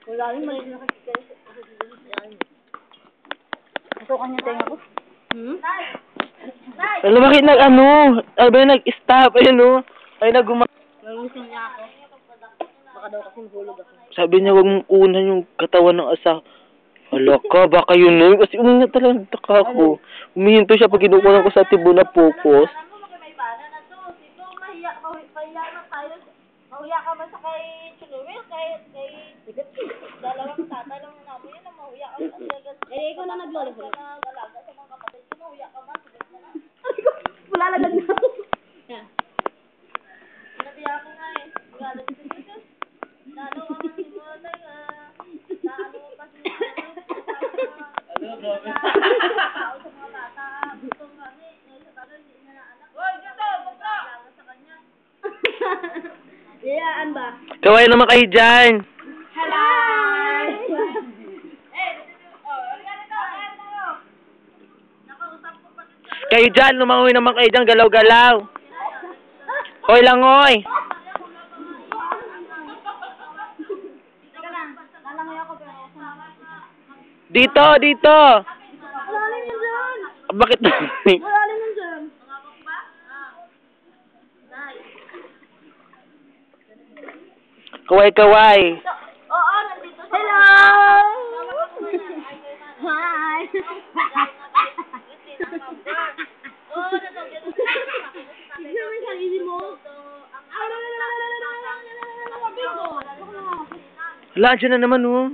Wala rin nakikita. Ito kanya tenga ko. Alam, bakit nag-stop? Ayun o. Ay, Nalusin niya ako. Baka daw kasi mahulog ako. Sabi niya, huwag mong kunan yung katawan ng asa. Hala ka, baka yun o. Kasi umingat talaga nagtaka ako. Umihinto siya pag kinukunan ko sa tibo na focus. Mahuya ka man sa kay Chuluwil, kay dalawang tatanong na mo yun, mahuya ka man sa ikaw na naglolo. Nag-alaga sa mga kapatid ko, mahuya ka man, sagot ka na. Wala lagad na. Nabiya ko nga eh. Galit ko dito. Lalo ka man si Moday, naano mo pa si tao sa mga bata. Gusto nga sa tagal, hindi niya na anak. Hoy, dito, bukla! Alaga sa kanya. Yayaan ba? Kaway naman kayo dyan. Hello! Kayo dyan, lumangoy naman kayo dyan, galaw-galaw. Hoy lang, hoy. Dito, dito. Malalim yun dyan! Bakit? Malalim yun dyan! Kaway-kaway. Oo, nandito sa... Hello! Hi! Tignan mo yung sarili mo. Hala, dyan na naman, oh.